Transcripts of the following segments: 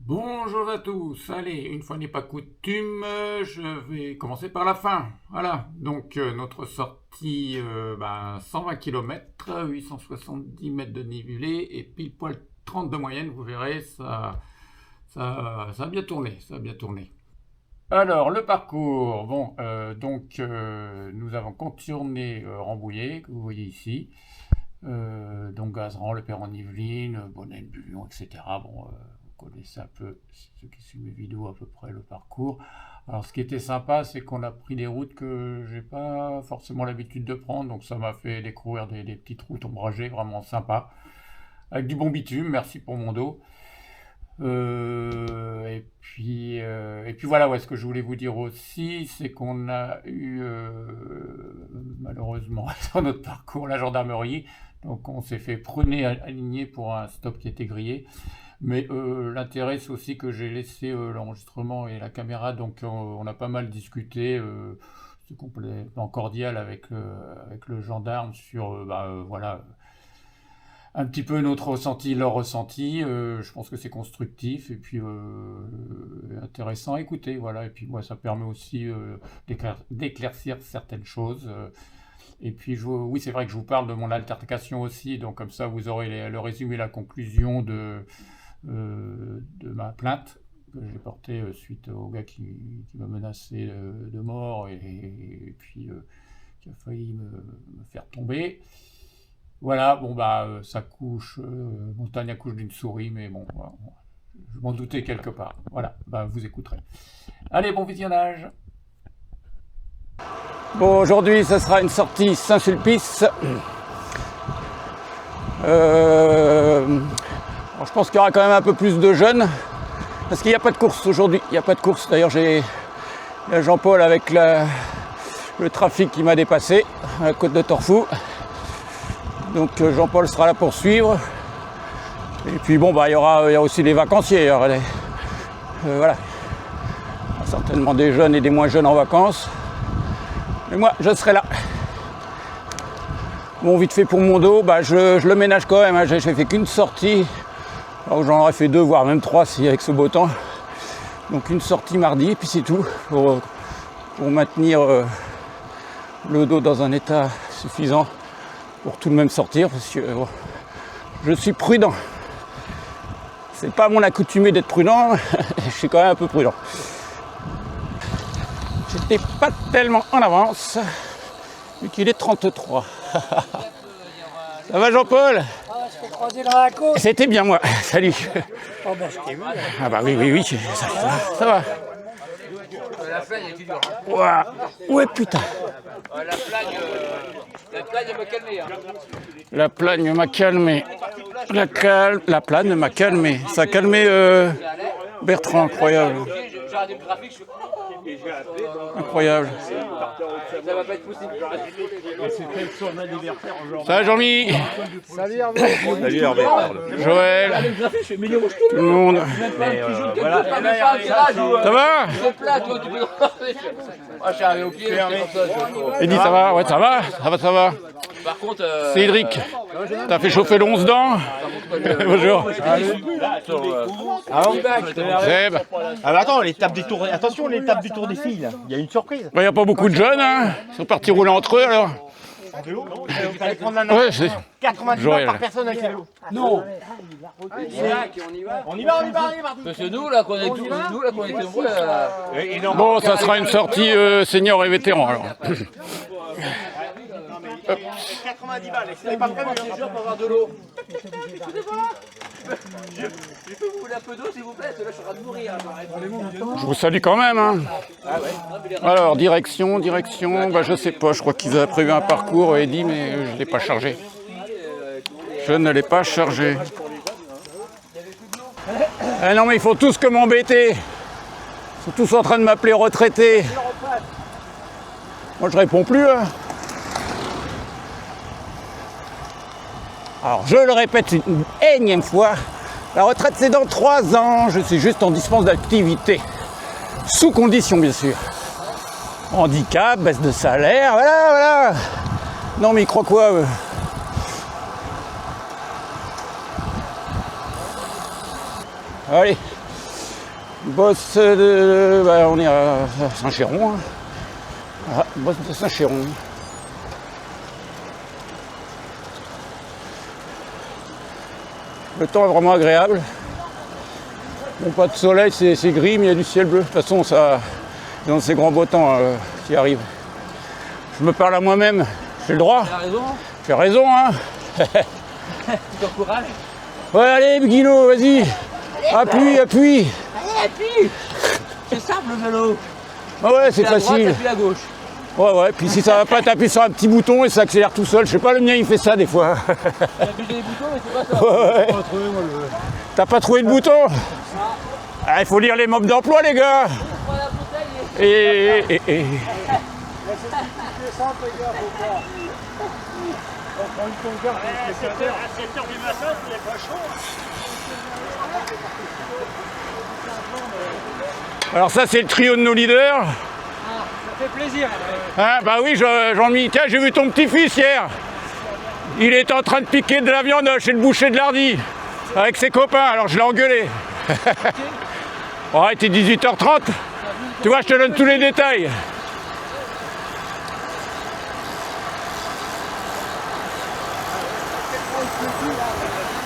Bonjour à tous, allez, une fois n'est pas coutume, je vais commencer par la fin. Voilà, donc notre sortie 120 km, 870 mètres de dénivelé et pile poil 30 de moyenne, vous verrez, ça a bien tourné, ça a bien tourné. Alors, le parcours, bon, nous avons contourné Rambouillet, que vous voyez ici, donc Gazeran, le Perron-Yvelines, Bonnel-Bullion, etc. Bon, vous connaissez un peu, ceux qui suivent mes vidéos, à peu près le parcours. Alors, ce qui était sympa, c'est qu'on a pris des routes que j'ai pas forcément l'habitude de prendre, donc ça m'a fait découvrir des petites routes ombragées vraiment sympas, avec du bon bitume, merci pour mon dos. Et puis voilà, ouais, ce que je voulais vous dire aussi, c'est qu'on a eu malheureusement sur notre parcours la gendarmerie, donc on s'est fait pruner aligné pour un stop qui était grillé. Mais l'intérêt, c'est aussi que j'ai laissé l'enregistrement et la caméra, donc on a pas mal discuté, c'est complètement cordial avec le gendarme sur voilà, un petit peu notre ressenti, leur ressenti. Je pense que c'est constructif et puis intéressant à écouter. Voilà. Et puis moi, ça permet aussi d'éclaircir certaines choses. Et puis oui, c'est vrai que je vous parle de mon altercation aussi, donc comme ça vous aurez le résumé, la conclusion de ma plainte que j'ai portée suite au gars qui m'a menacé de mort et puis qui a failli me faire tomber. Voilà, bon ça couche, montagne accouche d'une souris, mais bon, voilà, je m'en doutais quelque part. Voilà, vous écouterez. Allez, bon visionnage. Bon, aujourd'hui, ce sera une sortie Saint-Sulpice. Je pense qu'il y aura quand même un peu plus de jeunes, parce qu'il n'y a pas de course aujourd'hui. Il n'y a pas de course. D'ailleurs, il y a Jean-Paul avec le trafic qui m'a dépassé à la côte de Torfou. Donc Jean-Paul sera là pour suivre. Et puis bon, il y aura aussi les vacanciers. Voilà. Il y aura certainement des jeunes et des moins jeunes en vacances. Mais moi, je serai là. Bon, vite fait pour mon dos, je le ménage quand même. Hein. J'ai fait qu'une sortie. Alors j'en aurais fait 2, voire même 3 si avec ce beau temps. Donc une sortie mardi, et puis c'est tout. Pour maintenir le dos dans un état suffisant pour tout de même sortir, parce que je suis prudent. C'est pas mon accoutumé d'être prudent, je suis quand même un peu prudent. J'étais pas tellement en avance, vu qu'il est 33. Ça va Jean-Paul? Je t'ai croisé dans la côte. C'était bien moi, salut. Oh je t'ai vu. Ah oui, ça va. La plagne est dure. Ouah. Ouais putain. La plagne m'a calmé. Hein. La plagne m'a calmé. La plagne m'a calmé. Ça a calmé Bertrand, incroyable. J'ai regardé le graphique, Incroyable. ça va pas être possible. C'était son anniversaire aujourd'hui. Ça va Jean-Mi? Salut Hervé. Salut Hervé. Joël? Tout le monde. Voilà. Ça va? C'est plat, toi, tu peux. Ah, je suis arrivé au pied, j'étais comme ça. Eddy, ça va? Ouais, ça va. Par contre, C'est Cédric. T'as fait chauffer l'11 dents? Bonjour. Zeb. Ah bah attends, l'étape du tour. Attention, l'étape du tour des filles. Là. Il y a une surprise. Il n'y a pas beaucoup de jeunes, hein? Ils sont partis rouler entre eux alors. Vous allez prendre la note. Ouais, c'est 90 Joël. balles par personne avec les vélos. non. On y va. Parce que nous, là, qu'on est tous, qu'on est témoins, Bon, ça sera une sortie senior et vétéran alors. 90 balles. C'est pas prévu. les gens pour avoir de l'eau. Je peux vous voler un peu d'eau, s'il vous plaît? Parce que là, je suis en train de mourir. Je vous salue quand même. Hein. Alors, direction, je sais pas, je crois qu'ils avaient prévu un parcours, Eddy, mais je ne l'ai pas chargé. Je ne l'ai pas chargé. Ah non, mais ils font tous que m'embêter. Ils sont tous en train de m'appeler retraité. Moi, je réponds plus. Hein. Alors, je le répète une énième fois, la retraite c'est dans 3 ans, je suis juste en dispense d'activité. Sous condition, bien sûr. Handicap, baisse de salaire, voilà. Non, mais il croit quoi Allez, Bosse on est à Saint-Chéron. Hein. Ah, bosse de Saint-Chéron. Le temps est vraiment agréable. Bon, pas de soleil, c'est gris, mais il y a du ciel bleu. De toute façon, ça, dans ces grands beaux temps qui arrivent. Je me parle à moi-même, j'ai le droit. Tu as raison. J'ai raison, hein. Tu t'encourages. Ouais, allez, Guino, vas-y. Appuie. Allez, appuie. C'est simple le vélo. Ah ouais, c'est La droite, facile. appuie la gauche. Ouais, puis si ça va pas, t'appuies sur un petit bouton et ça accélère tout seul. Je sais pas, le mien il fait ça des fois. Tu as appuyé les boutons, mais c'est pas ça. Ouais. T'as pas trouvé le bouton? Ah, il faut lire les mobs d'emploi, les gars. Et... Alors ça, c'est le trio de nos leaders. Ça fait plaisir. Ah, bah oui, Jean-Mi, tiens, j'ai vu ton petit-fils hier. Il est en train de piquer de la viande chez le boucher de l'Hardy avec ses copains, alors je l'ai engueulé. Oh, il était 18h30. Tu vois, je te donne tous les détails.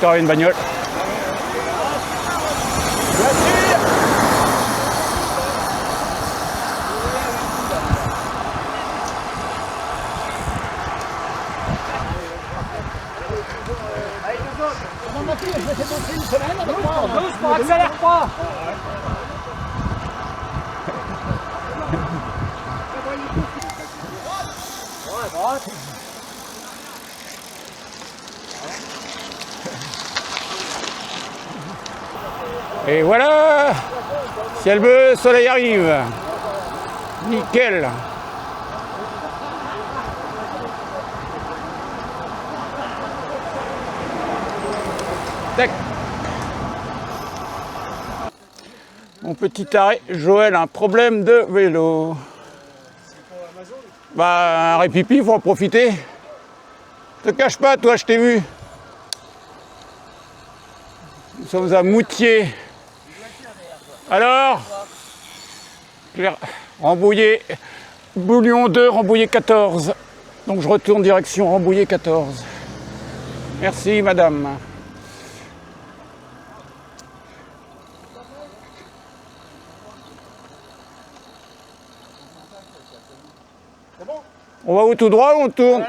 T'auras une bagnole. Doucement, accélère pas. Et voilà, ciel bleu, soleil arrive. Nickel. Tac. Mon petit arrêt, Joël a un problème de vélo. Bah, un répipi, il faut en profiter. Te cache pas, toi, je t'ai vu. Nous sommes à Moutier. Alors, Claire, Rambouillet, Bouillon 2, Rambouillet 14. Donc je retourne direction Rambouillet 14. Merci, madame. On va où, tout droit ou on tourne?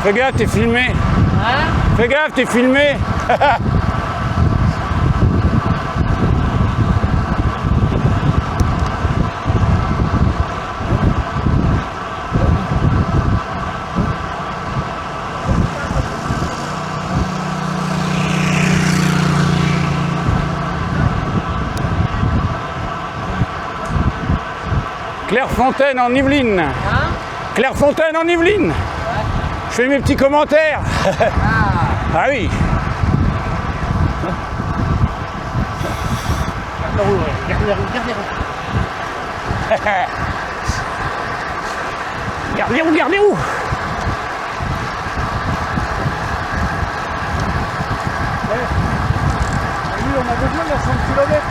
Fais gaffe, t'es filmé. Hein? Fais gaffe, t'es filmé. Clairefontaine en Yvelines. Hein? Clairefontaine en Yvelines. Je fais mes petits commentaires. Ah oui. Gardez-vous, gardez-vous. Lui, on a besoin de 100 km.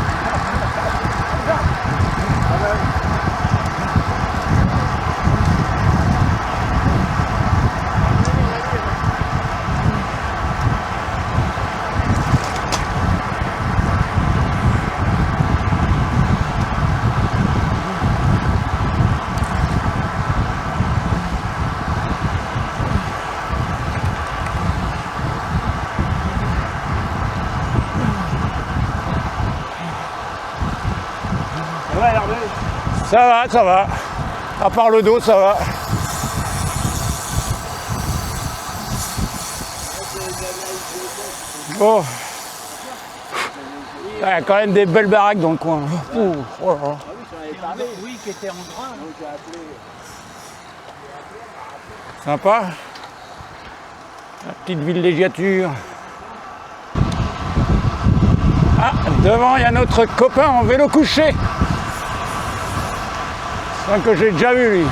Ça va. À part le dos, ça va. Bon. Il y a quand même des belles baraques dans le coin. Ouh, oh là là. Oui, qui était en grain. Donc j'ai appelé. Sympa. La petite villégiature. Ah, devant, il y a notre copain en vélo couché. C'est un que j'ai déjà vu, lui.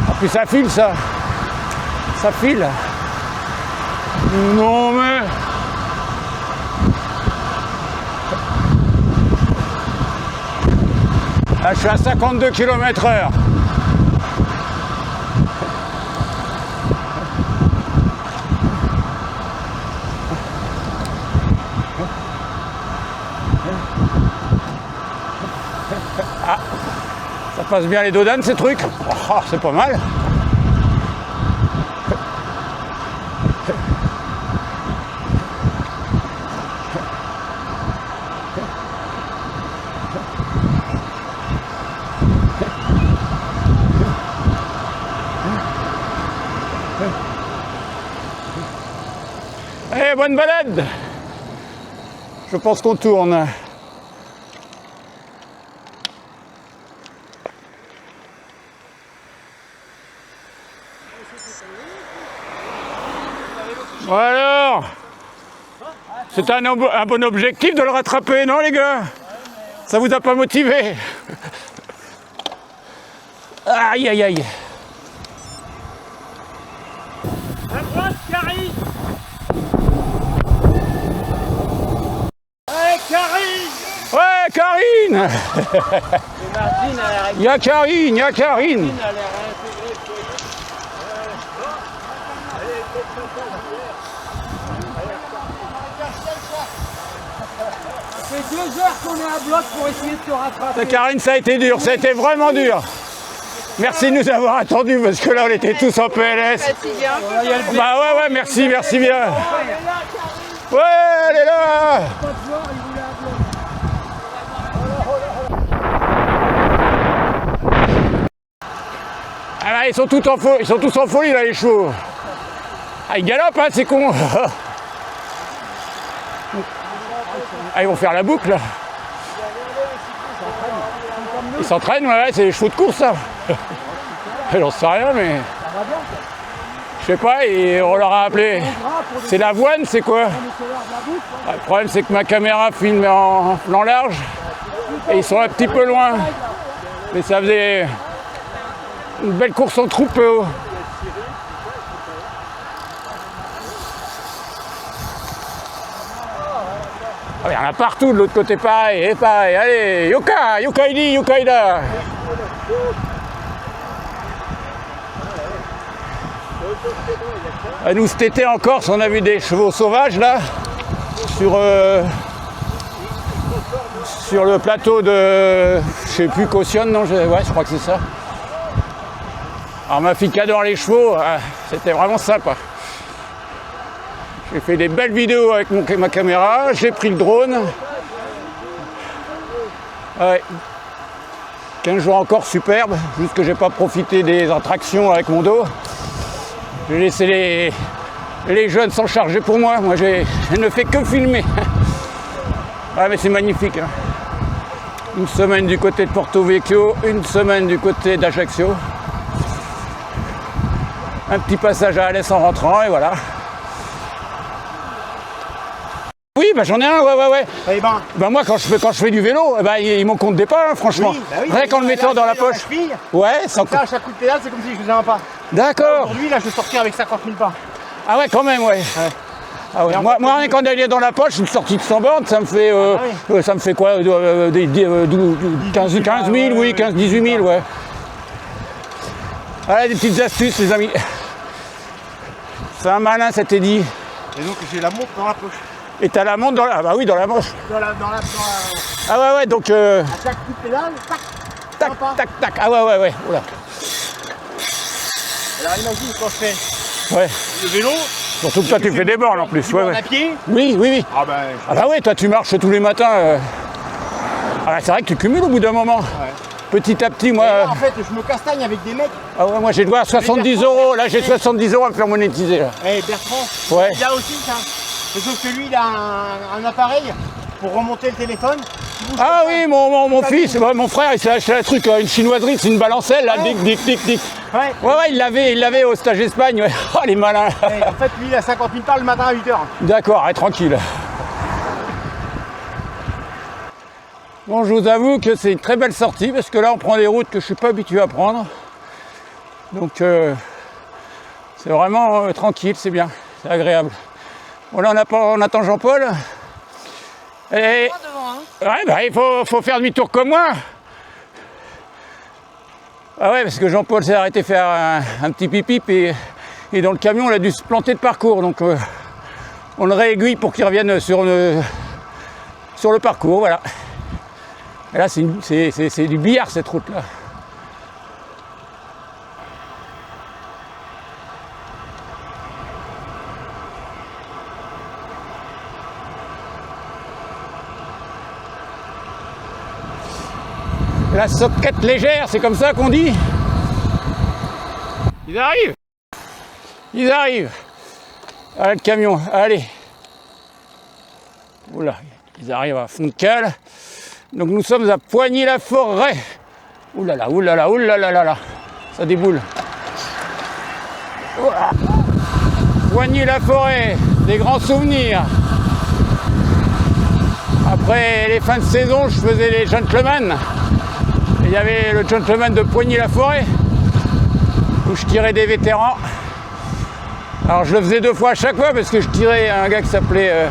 Ah, puis ça file, ça. Ça file. Non, mais... Là, je suis à 52 km/h. Ah, ça passe bien les dodanes, ces trucs. Oh, c'est pas mal. Allez, bonne balade. Je pense qu'on tourne. Bon alors, c'est un bon objectif de le rattraper, non les gars? Ça vous a pas motivé? Aïe aïe aïe. À droite, Karine. Allez, Karine. Ouais, Karine. Et Martine, elle Il y a Karine, il y a Karine. a l'air intégrée. Ça fait 2 heures qu'on est à bloc pour essayer de se rattraper. Karine, ça a été dur, ça a été vraiment dur. Merci de nous avoir attendus parce que là on était tous en PLS. Bah ouais, merci bien. Ouais, elle est là. Ah là, ils sont tous en folie là les chevaux. Ah ils galopent hein, c'est con. Ah ils vont faire la boucle là. Ils s'entraînent, ouais, c'est les chevaux de course ça. J'en sais rien mais... Je sais pas, et on leur a appelé. C'est l'avoine, c'est quoi? Le problème c'est que ma caméra filme en plan large et ils sont un petit peu loin. Mais ça faisait une belle course en troupeau. Il y en a partout de l'autre côté pareil, et pareil. Allez, Yoka, Yokaidi, Yokaida. Nous cet été en Corse, on a vu des chevaux sauvages là, sur le plateau de, je sais plus, Cautionne, non, ouais, je crois que c'est ça. Alors ma fille qui adore les chevaux, c'était vraiment sympa. J'ai fait des belles vidéos avec ma caméra, j'ai pris le drone. Ouais. 15 jours encore superbe, juste que j'ai pas profité des attractions avec mon dos. J'ai laissé les jeunes s'en charger pour moi. Moi, je ne fais que filmer. Ah, mais c'est magnifique. Hein. Une semaine du côté de Porto Vecchio, une semaine du côté d'Ajaccio. Un petit passage à Alès en rentrant, et voilà. Oui, bah j'en ai un, ouais. Eh ben, Bah moi, quand je fais du vélo, bah, ils m'en comptent des pas, hein, franchement. oui, bah oui, Rien qu'en le mettant dans la poche. Ouais, sans ça, à chaque coup de pédale, c'est comme si je faisais un pas. D'accord. Aujourd'hui, là, je vais sortir avec 50 000 pas. Ah ouais, quand même, ouais. Ah ouais. Moi, rien qu'en aller dans la poche, une sortie de 100 bornes, ça me fait, ça me fait quoi 15 000, oui, 15-18 000, ouais. Voilà des petites astuces, les amis. C'est un malin, cet Eddy. Et donc, j'ai la montre dans la poche. Et t'as la montre dans la... Ah bah oui, dans la manche. Ah ouais, donc... À chaque coup de pédale, tac. Tac. Ah ouais. Oula. Alors, imagine quand je fais Ouais. le vélo. Surtout que toi, tu fais des bornes en plus. Ouais. À pied. Oui. Ah ben, Ah bah ouais, toi, tu marches tous les matins. Ah bah, c'est vrai que tu cumules au bout d'un moment. Ouais. Petit à petit, moi... là, en fait, je me castagne avec des mecs. Ah ouais, moi, j'ai droit à 70 €. Là, j'ai 70 € à me faire monétiser. Là. Eh, Bertrand, Ouais. il a aussi ça. Sauf que lui, il a un appareil pour remonter le téléphone. bouges. Ah oui, mon fils, mon frère, il s'est acheté un truc, une chinoiserie, c'est une balancelle, là, dic, dic, dic, dic. Ouais. Ouais, il l'avait au stage Espagne, ouais. Oh, les malins. Ouais, en fait, lui, il a 50 000 parts le matin à 8h. D'accord, allez, tranquille. Bon, je vous avoue que c'est une très belle sortie, parce que là, on prend des routes que je suis pas habitué à prendre. Donc, c'est vraiment tranquille, c'est bien, c'est agréable. Bon, là, on attend Jean-Paul. Et... Ouais, bah, il faut faire demi-tour comme moi. Ah ouais, parce que Jean-Paul s'est arrêté faire un petit pipi et dans le camion, il a dû se planter de parcours. Donc, on le réaiguille pour qu'il revienne sur le parcours, voilà. Et là, c'est du billard, cette route-là. La soquette légère, c'est comme ça qu'on dit. Ils arrivent. Ils arrivent. Ah, le camion, allez. Oula, ils arrivent à fond de cale. Donc nous sommes à Poigny-la-Forêt. Oulala, oulala, oulala, là. Ça déboule. Oula. Poigny-la-Forêt, des grands souvenirs. Après les fins de saison, je faisais les gentlemen. Il y avait le gentleman de Poigny-la-Forêt, où je tirais des vétérans. Alors je le faisais 2 fois à chaque fois, parce que je tirais un gars qui s'appelait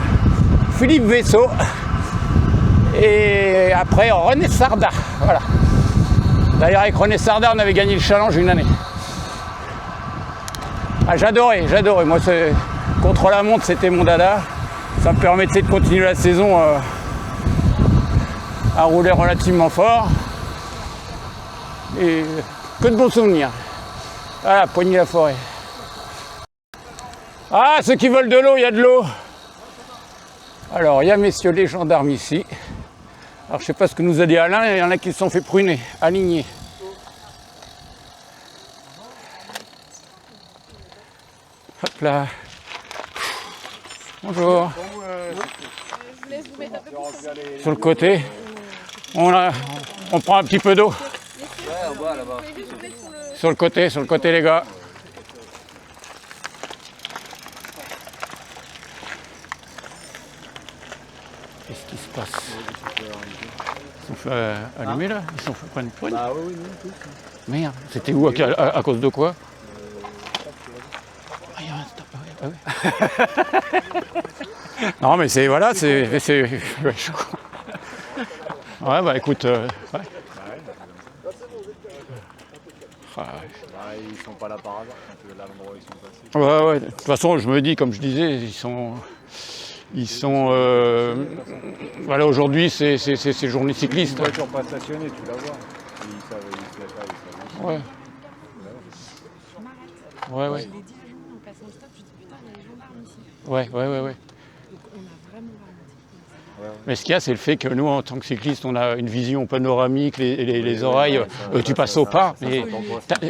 Philippe Vaisseau. Et après René Sarda, voilà. D'ailleurs avec René Sarda, on avait gagné le challenge une année. Ah, j'adorais. Moi, contre la montre, c'était mon dada. Ça me permettait de continuer la saison à rouler relativement fort. Et que de bons souvenirs. Voilà, Poigny-la-Forêt. Ah, ceux qui veulent de l'eau, il y a de l'eau. Alors, il y a messieurs les gendarmes ici. Alors, je sais pas ce que nous a dit Alain, il y en a qui se sont fait pruner, alignés. Hop là. Bonjour. Sur le côté, on prend un petit peu d'eau. Sur le côté les gars. Qu'est-ce qui se passe? Ils sont fait allumer là? Ils sont fait prendre une poigne? Ah oui, oui, Merde, c'était où? À cause de quoi? Ah, il y a un stop. Ah oui. Non mais c'est... Voilà, c'est... Ouais, je crois. Ouais, bah écoute... Ouais. Ils sont pas là par hasard, quand l'endroit où ils sont passés. Ouais, de toute façon, je me dis, comme je disais, ils sont voilà, aujourd'hui, c'est journée cycliste. Une voiture pas stationnée, tu la vois. Ils savent, Ouais. Ouais. Je l'ai dit à Jean en passant le stop, je dis putain, il y a les gendarmes ici. Ouais. Donc on a vraiment ralenti. Mais ce qu'il y a, c'est le fait que nous, en tant que cyclistes, on a une vision panoramique, les oreilles, tu passes au pas. Mais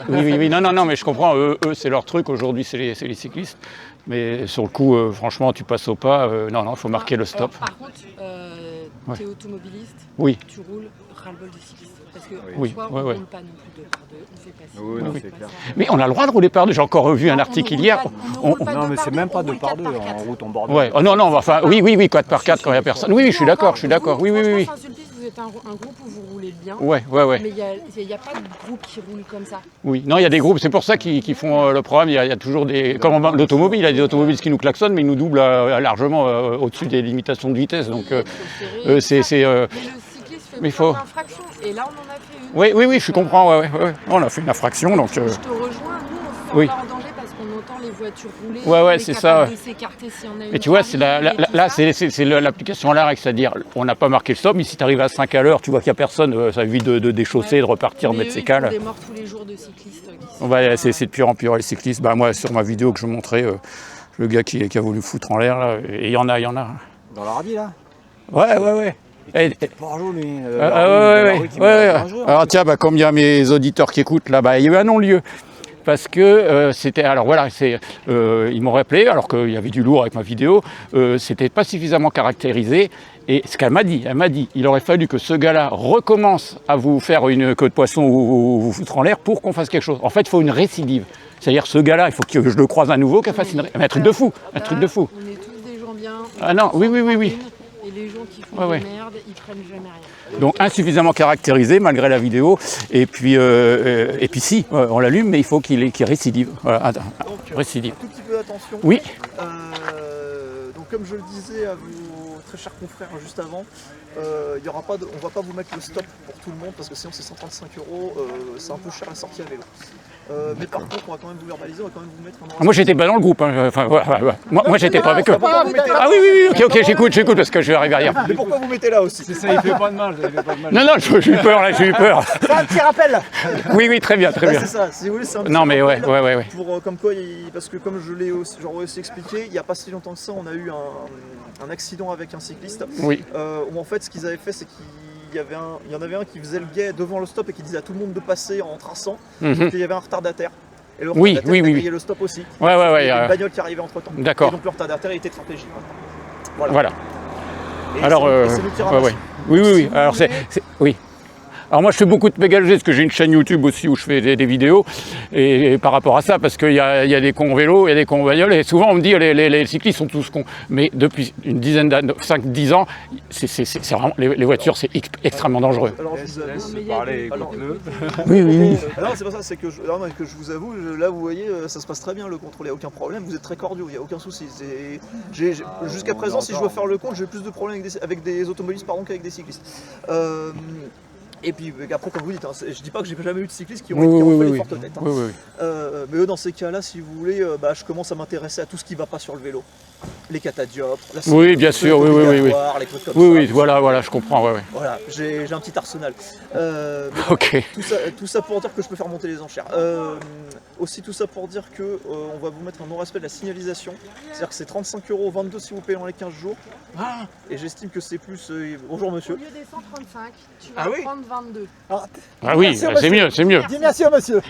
oui, non, mais je comprends, eux c'est leur truc, aujourd'hui, c'est les cyclistes. Mais sur le coup, franchement, tu passes au pas, non, il faut marquer le stop. Par contre, t'es automobiliste, Oui. tu roules ras-le-bol des cyclistes. Parce que Oui, soit on ne roule pas non plus de par deux, on fait pas ci, Oui, on non, fait c'est pas clair. ça. Mais on a le droit de rouler par deux. J'ai encore revu un article hier. Non, mais c'est même pas 2 par 2, en route en bordel. Ouais, oh, non, enfin, oui, 4 par 4 quand il n'y a personne. Oui, je suis d'accord, Oui. Franchement, Saint-Sulpice, vous êtes un groupe où vous roulez bien. Ouais. Mais il n'y a pas de groupe qui roule comme ça. Oui, non, il y a des groupes, c'est pour ça qu'ils font le programme. Il y a toujours des. Comme l'automobile, il y a des automobilistes qui nous klaxonnent, mais ils nous doublent largement au-dessus des limitations de vitesse. Donc, Mais le cycliste fait Mais plein faut- d'infractions. Et là, on en a fait une. oui, je comprends. Ouais. On a fait une infraction, donc. Je te rejoins, nous, on se sent Oui. pas en danger parce qu'on entend les voitures rouler. Ouais, on est c'est capable ça. de s'écarter si on a une Et tu vois, qui arrive et tout là, ça. c'est l'application à l'arrêt, c'est-à-dire, on n'a pas marqué le stop, mais si tu arrives à 5 à l'heure, tu vois qu'il n'y a personne, ça évite de déchausser, de repartir, Mais mettre eux, ses ils cales. font des morts tous les jours de cyclistes. Qui sont- Ouais, c'est de pire en pire les cyclistes. Bah, moi, sur ma vidéo que je montrais, le gars qui a voulu foutre en l'air, là, et il y en a. Dans l'Ardi, là. Ouais. Bonjour, lui. Ouais. Alors tiens, comme il y a mes auditeurs qui écoutent là, il y a eu un non-lieu. parce que c'était, alors voilà, ils m'ont rappelé, alors qu'il y avait du lourd avec ma vidéo, c'était pas suffisamment caractérisé. Et ce qu'elle m'a dit, il aurait fallu que ce gars-là recommence à vous faire une queue de poisson ou vous foutre en l'air pour qu'on fasse quelque chose. En fait, il faut une récidive. C'est-à-dire ce gars-là, il faut que je le croise à nouveau, qu'elle fasse un truc de fou, un truc de fou. On est tous des gens bien. Ah non, oui. Et les gens qui font Ouais. des merdes, ils prennent jamais rien. Donc insuffisamment caractérisé malgré la vidéo. Et puis si, on l'allume, mais il faut qu'il récidive. Voilà, attends, récidive. Un tout petit peu d'attention. Oui. Donc comme je le disais à vos très chers confrères juste avant, y aura pas on va pas vous mettre le stop pour tout le monde parce que sinon c'est 135 €, c'est un peu cher la sortie à vélo. Mais par contre on va quand même vous verbaliser, on va quand même vous mettre un... Moi j'étais pas dans le groupe, hein. Enfin, voilà. Moi j'étais pas avec eux. Ah oui, ok, j'écoute parce que je vais arriver arrière. Mais pourquoi vous mettez là aussi? C'est ça, il fait pas de mal. Non, j'ai eu peur là, j'ai eu peur. C'est un petit rappel. Oui, très bien. C'est ça, si vous voulez c'est un petit Non mais ouais. rappel pour, comme quoi, parce que comme j'aurais aussi expliqué, il n'y a pas si longtemps que ça, on a eu un accident avec un cycliste. Oui. Où en fait ce qu'ils avaient fait c'est qu'il y en avait un qui faisait le guet devant le stop et qui disait à tout le monde de passer en traçant, qu'il y avait un retardataire. Et le retardataire payait le stop aussi. Ouais. Il y avait une bagnole qui arrivait entre temps. D'accord. Et donc le retardataire il était stratégique. Voilà. Et Alors, c'est nous qui ramassons. oui. Alors oui. Alors moi je fais beaucoup de pédagogie parce que j'ai une chaîne YouTube aussi où je fais des vidéos et par rapport à ça parce qu'il y a des cons vélo, il y a des cons bagnoles et souvent on me dit les cyclistes sont tous cons, mais depuis une dizaine d'années, 5-10 ans, c'est vraiment les voitures c'est extrêmement dangereux. Alors je vous avoue, Parler, alors, Oui. non c'est pas ça, c'est que je vous avoue, là vous voyez ça se passe très bien le contrôle, il n'y a aucun problème, vous êtes très cordiaux, il n'y a aucun souci. Jusqu'à présent si je dois faire le compte, j'ai plus de problèmes avec des automobilistes qu'avec des cyclistes. Et puis après, comme vous dites, je dis pas que j'ai jamais eu de cyclistes qui ont fait des fortes têtes. Mais eux, dans ces cas-là, si vous voulez, je commence à m'intéresser à tout ce qui va pas sur le vélo. Les catadioptres, la oui, bien sûr, oui. Les trucs comme ça. Oui, voilà, je comprends, Voilà, j'ai un petit arsenal. Ok. Tout ça pour dire que je peux faire monter les enchères. Aussi tout ça pour dire que on va vous mettre un non-respect de la signalisation. C'est-à-dire que c'est 35 €, 22 si vous payez dans les 15 jours. Et j'estime que c'est plus... bonjour monsieur. Au lieu des 135, tu vas prendre 22. Ah oui, c'est mieux. Dis merci monsieur.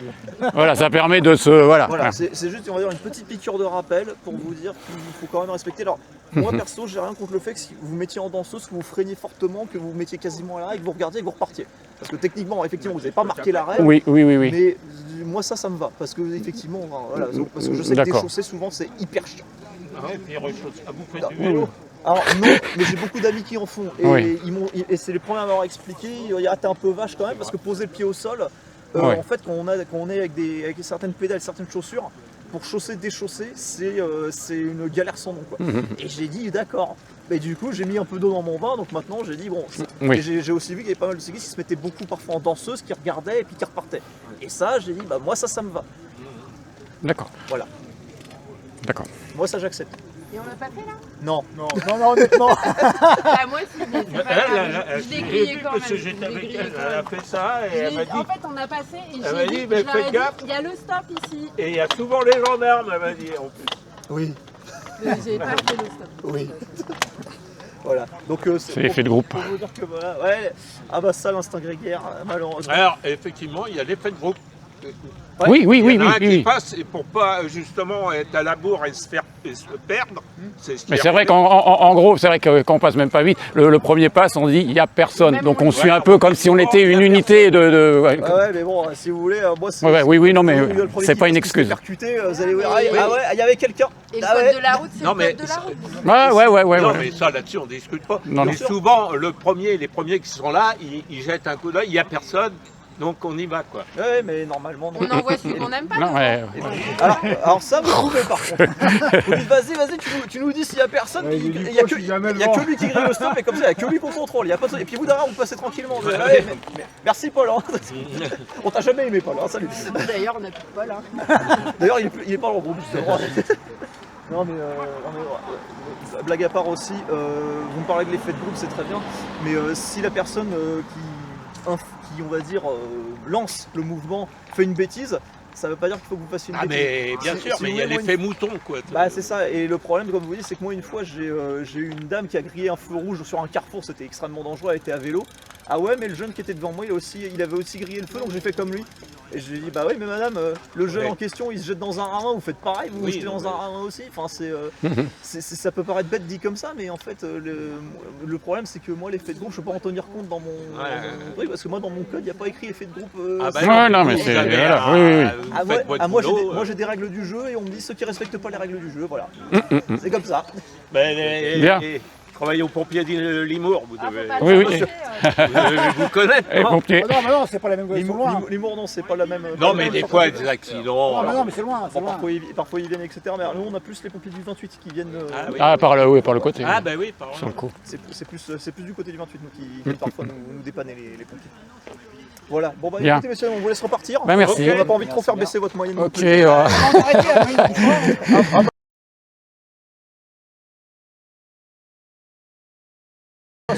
Voilà, ça permet de se... Voilà. C'est juste, on va dire, une petite piqûre de rappel pour vous dire qu'il faut quand même respecter. Alors, moi perso, j'ai rien contre le fait que si vous mettiez en danseuse, que vous freiniez fortement, que vous mettiez quasiment à l'arrêt, que vous regardiez et que vous repartiez. Parce que techniquement, effectivement, vous n'avez pas marqué l'arrêt. Oui. Mais moi, ça me va. Parce que, effectivement, voilà, parce que je sais que des chaussées, souvent, c'est hyper chiant. Vous faites du vélo? Alors non, mais j'ai beaucoup d'amis qui en font et, et c'est les premiers à m'avoir expliqué. T'es un peu vache quand même parce que poser le pied au sol, en fait quand on est avec certaines pédales, certaines chaussures, pour chausser, déchausser, c'est une galère sans nom quoi. Et j'ai dit d'accord. Mais du coup j'ai mis un peu d'eau dans mon vin, donc maintenant j'ai dit bon. Et j'ai aussi vu qu'il y avait pas mal de cyclistes qui se mettaient beaucoup parfois en danseuse, qui regardaient et puis qui repartaient. Et ça j'ai dit moi ça me va. D'accord. Voilà. D'accord. Moi ça j'accepte. Et on l'a pas fait là? Non, honnêtement. Moi aussi, mais c'est pas grave. Je l'ai grillé quand même. Parce que j'étais avec elle, elle a fait ça et elle m'a dit... En fait, on a passé et Elle m'a dit, mais fais gaffe. il y a le stop ici. Et il y a souvent les gendarmes, elle m'a dit en plus. oui. J'ai pas fait le stop. Oui. Voilà. Donc c'est l'effet de groupe. Pour vous dire que voilà, ça l'instinct grégaire, malheureusement. Alors effectivement, il y a l'effet de groupe. Oui. Il y en a un qui passe et pour pas justement être à la bourre et se perdre. Mais c'est vrai qu'en gros, c'est vrai que quand on passe même pas vite, le premier passe, on dit il n'y a personne. Donc on suit un peu comme si on était une unité de. Ouais, mais bon, si vous voulez, moi c'est. Oui, non, mais c'est pas une excuse. Percuté, vous allez voir, il y avait quelqu'un. Et le code de la route, c'est le code de la route. Ouais. Non, mais ça là-dessus, on discute pas. Non. Mais souvent, les premiers qui sont là, ils jettent un coup d'œil, il n'y a personne. Donc on y va quoi. Ouais, mais normalement non. On envoie celui qu'on n'aime pas. Non, alors ça vous pouvez par contre. Vous dites vas-y, tu nous dis s'il y a personne, il y a que lui qui grille le stop et comme ça il y a que lui qu'on contrôle. Et puis vous derrière vous passez tranquillement. Mais merci Paul. On t'a jamais aimé Paul. Salut. D'ailleurs on a plus de Paul. D'ailleurs il est pas en groupe justement. Non mais blague à part aussi, vous me parlez de l'effet de groupe, c'est très bien. Mais si la personne qui on va dire lance le mouvement fait une bêtise, ça veut pas dire qu'il faut que vous fassiez une bêtise. Mais bien sûr, mais il y a l'effet mouton quoi. C'est ça, et le problème comme vous dites c'est que moi une fois j'ai eu une dame qui a grillé un feu rouge sur un carrefour, c'était extrêmement dangereux, elle était à vélo. Ah ouais mais le jeune qui était devant moi il avait aussi grillé le feu donc j'ai fait comme lui. Et je lui ai dit, bah oui, mais madame, le jeune en question, il se jette dans un ravin, vous faites pareil, vous vous jetez dans un ravin aussi. Enfin, ça peut paraître bête dit comme ça, mais en fait, le problème, c'est que moi, l'effet de groupe, je peux pas en tenir compte dans mon truc, parce que moi, dans mon code, il n'y a pas écrit effet de groupe. Non, mais c'est... Voilà, Moi, j'ai des règles du jeu, et on me dit ceux qui respectent pas les règles du jeu, voilà. C'est comme ça. Bien. Travaillez aux pompiers de Limours, vous devez, Oui. vous connaître. Et non pompiers. Non, mais non, c'est pas la même chose. L'humour, non, c'est pas la même. Non, mais des fois, des accidents. Non, mais c'est loin. Bon, parfois ils viennent, etc. Mais nous, on a plus les pompiers du 28 qui viennent. Ah, par le côté. Ah, bah oui, par Sur le coup. C'est plus du côté du 28 nous, qui viennent parfois nous dépanner les pompiers. Voilà, bon bah Bien. écoutez messieurs, on vous laisse repartir. Bah, merci. On n'a pas envie de trop faire baisser votre moyenne. Ok.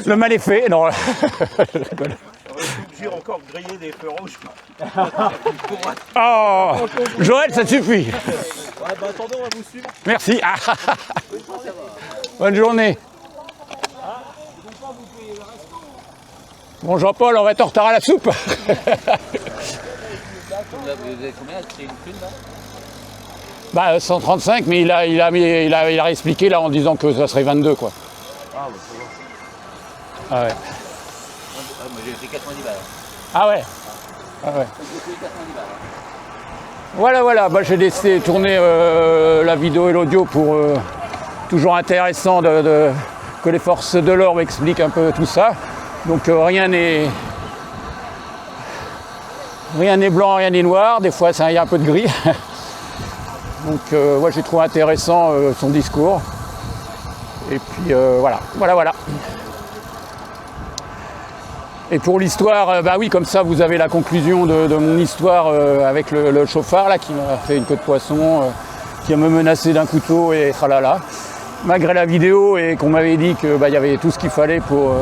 Le mal est fait, non. J'ai encore grillé des feux rouges. Oh, Joël, ça suffit. Bah attendez, on va vous suivre. Merci. Bonne journée. Bon, Jean-Paul, on va être en retard à la soupe. Vous avez combien? C'est une thune là? Bah, 135, mais il a réexpliqué là en disant que ça serait 22, quoi. Ah, bah c'est bon. Ah ouais. Moi j'ai fait 90 balles. Ah ouais. Ah ouais. J'ai fait 90 balles. Voilà, bah, j'ai laissé tourner la vidéo et l'audio pour toujours intéressant que les forces de l'ordre expliquent un peu tout ça. Donc rien n'est blanc, rien n'est noir, des fois il y a un peu de gris. Donc moi j'ai trouvé intéressant son discours. Et puis voilà. Et pour l'histoire, bah oui, comme ça vous avez la conclusion de mon histoire avec le chauffard là qui m'a fait une queue de poisson, qui me menaçé d'un couteau et tralala. Malgré la vidéo et qu'on m'avait dit que bah, y avait tout ce qu'il fallait pour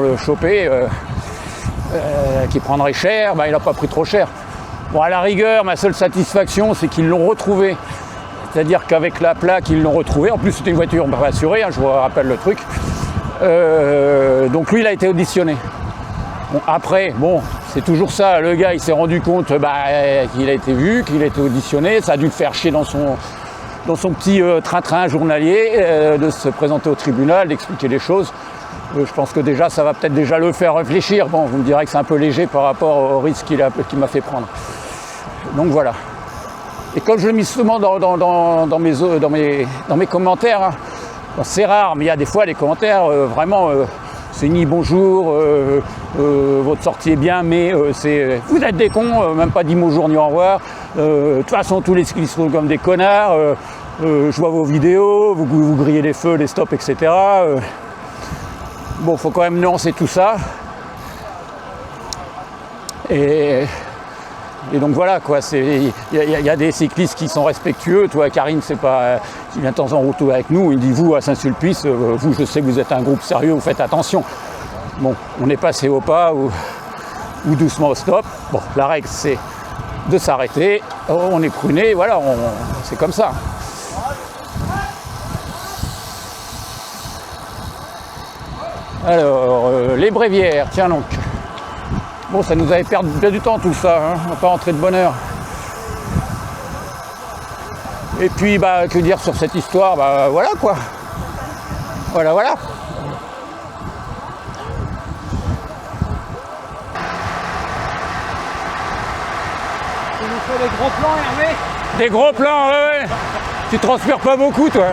le choper, qui prendrait cher, bah, il n'a pas pris trop cher. Bon, à la rigueur, ma seule satisfaction, c'est qu'ils l'ont retrouvé. C'est-à-dire qu'avec la plaque, ils l'ont retrouvé. En plus, c'était une voiture assurée, hein, je vous rappelle le truc. Donc lui, il a été auditionné. Bon, après, bon, c'est toujours ça. Le gars, il s'est rendu compte qu'il a été vu, qu'il a été auditionné. Ça a dû le faire chier dans son petit train-train journalier, de se présenter au tribunal, d'expliquer les choses. Je pense que déjà, ça va peut-être déjà le faire réfléchir. Bon, vous me direz que c'est un peu léger par rapport au risque qu'il m'a fait prendre. Donc voilà. Et comme je l'ai mis souvent dans mes commentaires, hein, bon, c'est rare, mais il y a des fois des commentaires vraiment, c'est ni bonjour, votre sortie est bien, mais c'est vous êtes des cons, même pas dit bonjour ni au revoir. De toute façon, tous les skis sont comme des connards. Je vois vos vidéos, vous grillez les feux, les stops, etc. Bon, faut quand même nuancer tout ça. Et donc voilà quoi, il y a des cyclistes qui sont respectueux. Toi, Karine, c'est pas, qui vient de temps en route avec nous, il dit vous à Saint-Sulpice, vous, je sais que vous êtes un groupe sérieux, vous faites attention. Bon, on est passé au pas ou doucement au stop. Bon, la règle c'est de s'arrêter, on est pruné, voilà, c'est comme ça. Alors, les bréviaires, tiens donc. Bon, ça nous avait perdu bien du temps tout ça, hein, on va pas rentrer de bonne heure. Et puis, bah, que dire sur cette histoire, bah voilà quoi. Voilà. Tu nous fais des gros plans, Hervé? Des gros plans, ouais. Tu transpires pas beaucoup, toi.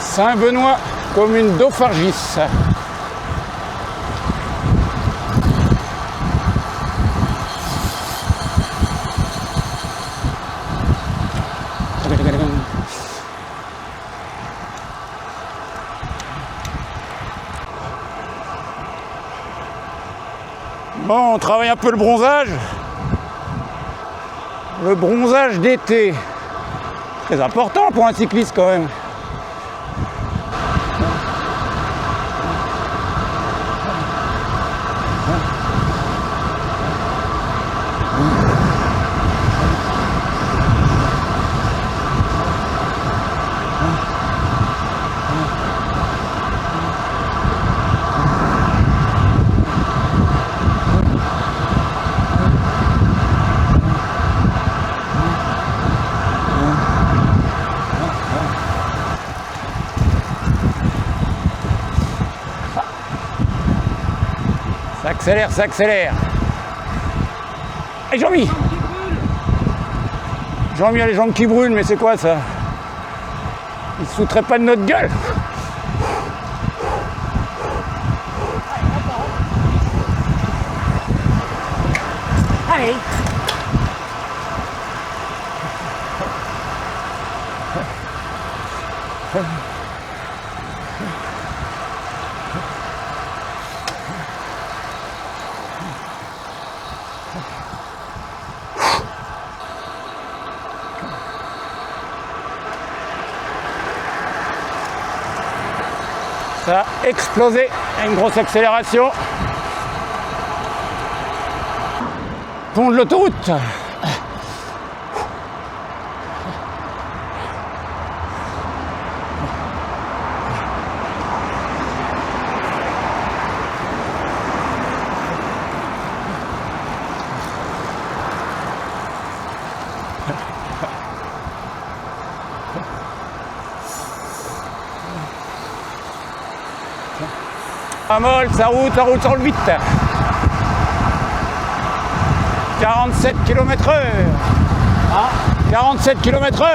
Saint-Benoît, commune d'Auffargis. Bon, on travaille un peu le bronzage. Le bronzage d'été. Très important pour un cycliste quand même. Ça accélère, ça accélère. Et Jean-Mi Jean-Mi a les jambes qui brûlent, mais c'est quoi ça? Il se foutrait pas de notre gueule. Allez. Ça a explosé, une grosse accélération. Pont de l'autoroute. Pas molle, ça roule sur le vite. 47 km/h. Ah, 47 km/h.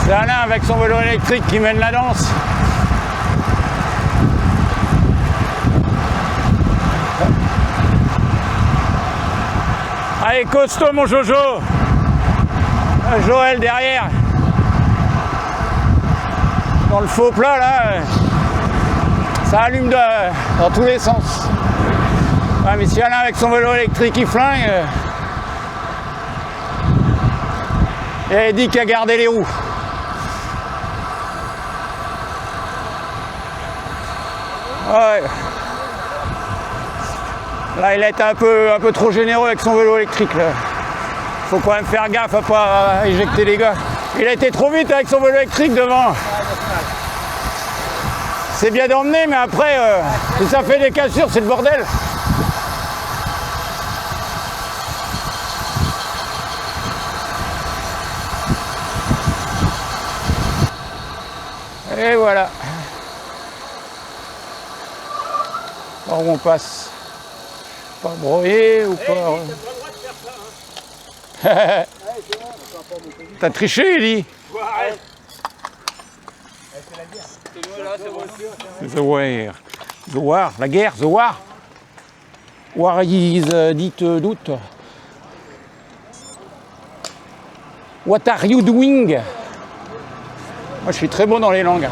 C'est Alain avec son vélo électrique qui mène la danse. Allez, costaud mon Jojo. Joël derrière. Dans le faux plat là, ça allume dans tous les sens. Ouais, mais si Alain avec son vélo électrique il flingue, il dit qu'il a gardé les roues. Ouais. Là, il a été un peu trop généreux avec son vélo électrique. Là. Faut quand même faire gaffe à pas éjecter les gars. Il a été trop vite avec son vélo électrique devant. C'est bien d'emmener, mais après, si ça fait des cassures, c'est le bordel. Et voilà. Par où on passe? Pas broyer ou pas? T'as triché, Eli? The War. The War, la guerre, The War. War is dit doute. What are you doing? Moi, je suis très bon dans les langues.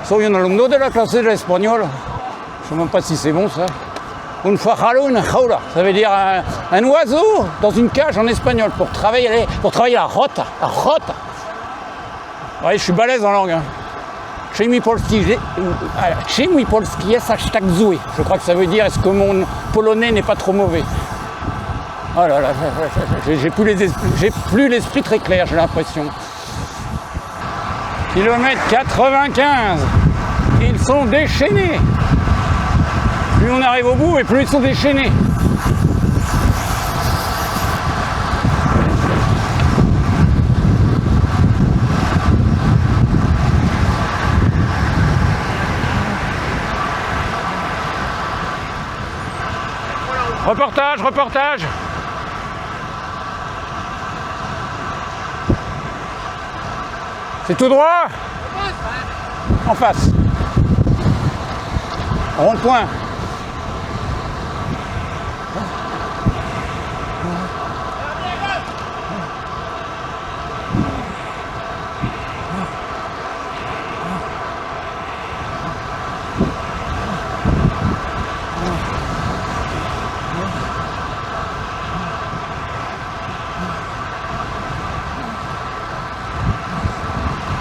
Soy un alumno de la clase de l'espagnol. Je ne sais même pas si c'est bon ça. Un pájaro en jaula. Ça veut dire un oiseau dans une cage en espagnol pour travailler la rota. La rota. Ouais, je suis balèze en langue. Chez mi polski jest aż tak zły. Je crois que ça veut dire est-ce que mon polonais n'est pas trop mauvais. Oh là là, j'ai plus l'esprit très clair, j'ai l'impression. Kilomètre 95, ils sont déchaînés. Plus on arrive au bout et plus ils sont déchaînés. Reportage, reportage. C'est tout droit? En face. Rond-point.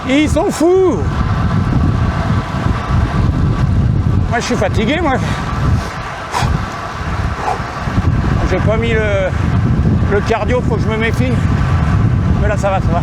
Ils sont fous. Moi je suis fatigué moi. J'ai pas mis le cardio, faut que je me méfie. Mais là ça va, ça va.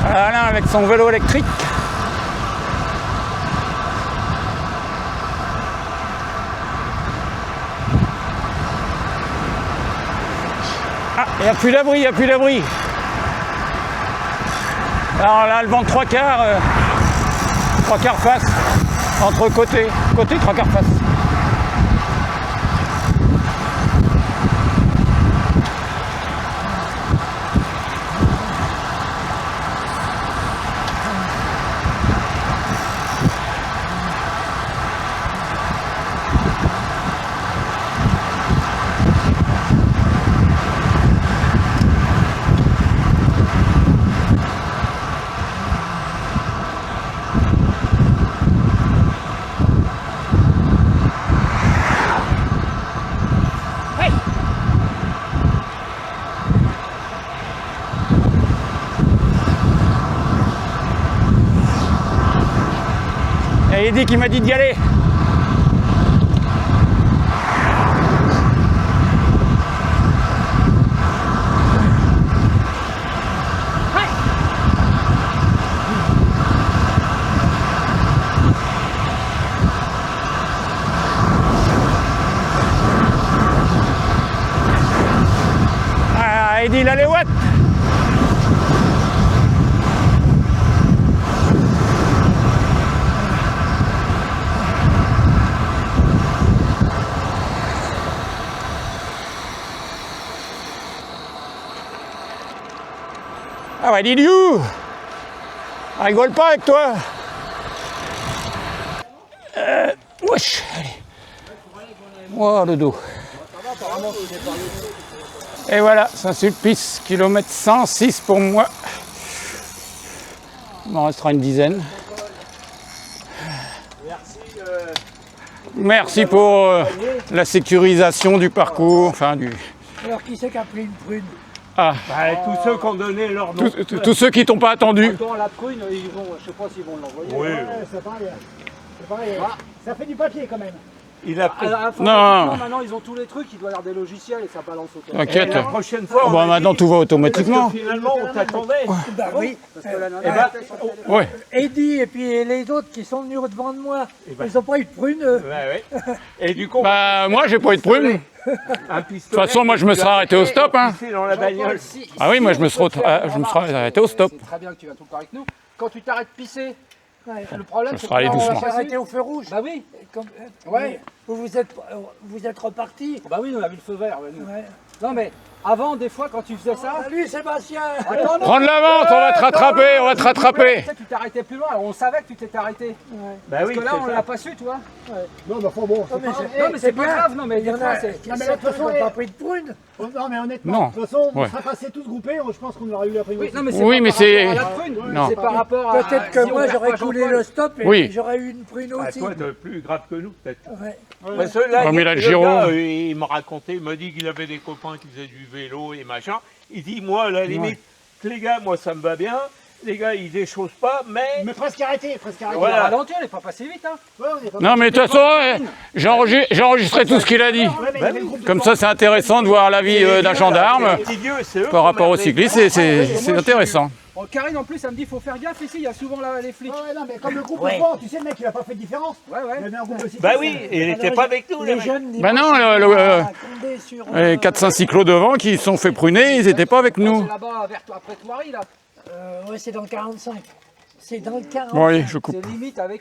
Alain avec son vélo électrique. Ah, il n'y a plus d'abri, il n'y a plus d'abri. Alors là, le vent de 3/4 face, entre côté, 3/4 face. Et Eddy qui m'a dit d'y aller. Ah, Eddy, là les watts. Ah ouais, Didiou, rigole pas avec toi. Wesh, allez. Oh, le dos. Et voilà, Saint-Sulpice, kilomètre 106 pour moi. Il m'en restera une dizaine. Merci pour la sécurisation du parcours. Enfin, du... Alors, qui c'est qui a pris une prune? Ah. Bah, tous ceux qui ont donné leur nom. Tous ceux qui t'ont pas attendu. Attends, la prune, ils vont, je sais pas s'ils vont l'envoyer. Oui. Ouais, c'est pareil. C'est pareil. Ça fait du papier quand même. Il a pris. Non. Maintenant, ils ont tous les trucs, ils doivent avoir des logiciels et ça balance automatiquement. T'inquiète. La prochaine fois. Bon, maintenant tout va automatiquement. Parce que finalement, on t'attendait. Bah oui, parce que la nana, Eh ben, Ouais. Eddy et puis les autres qui sont venus devant de moi, ben. ils ont pas eu de prune. ouais. Et du coup, Bah, moi j'ai pas eu de prune. un De pistolet. toute façon, moi je me serais arrêté au stop. Hein. Dans la bagnole. Ah oui, moi je me serais arrêté au stop. C'est très bien que tu vas tout le temps avec nous. Quand tu t'arrêtes pisser, le problème Je c'est serais allé que là, on va doucement. s'arrêter au feu rouge. Bah oui. Ouais. Vous êtes reparti. Bah oui, on a vu le feu vert. Ouais, nous. Ouais. Non mais avant, des fois, quand tu faisais ça. Salut Sébastien. Prends de l'avance, on va te rattraper, on va te rattraper. Tu t'arrêtais plus loin, alors on savait que tu t'étais arrêté. Ouais. Bah Parce oui, que là, on c'est l'a pas su, toi. Ouais. Non, mais enfin bon, Non mais c'est pas grave, non mais des fois c'est. Non, mais de toute façon, on n'a pas pris de prune. Non, mais honnêtement, Non. de toute façon, on Ouais. serait passés tous groupés, je pense qu'on aurait eu la prime Oui, aussi. non, mais Oui, pas mais par c'est- rapport à la prune, Non. c'est par rapport à. Peut-être que si on moi perd j'aurais pas coulé Jean-Paul. le stop et Oui. j'aurais eu une prune Ah, aussi. toi, t'es plus grave que nous, peut-être. Ouais. Parce que là, Ouais, mais là, le Giro- gars, il m'a raconté, il m'a dit qu'il avait des copains qui faisaient du vélo et machin. Il dit, moi, à la limite, les gars, moi, ça me va bien. Les gars, ils déchaussent pas, mais... Mais presque arrêté, presque arrêté. On va Voilà. ralentir, on n'est pas passé vite. Hein. Ouais, on est pas Non, mais de toute façon, j'ai enregistré tout ce qu'il a dit. Ouais, mais il y avait le groupe de Comme ça, c'est intéressant de voir l'avis d'un gendarme Les petits vieux, c'est eux par qui rapport aux m'ont cyclistes. amené. C'est intéressant. Oh, Karine, en plus, elle me dit, il faut faire gaffe ici, il y a souvent les flics. Ouais, non, mais comme le groupe de sport, tu sais, le mec, il a pas fait de différence. Ouais, Il ouais. avait un groupe de cyclistes. Bah oui, il n'était pas avec nous, les mecs. Ben non, les 400 cyclos devant qui se sont fait pruner, ils n'étaient pas avec nous. C'est là-bas, après Thoiry, là. Ouais, c'est dans le 45. C'est dans le 45. Bon, allez, je coupe. C'est limite avec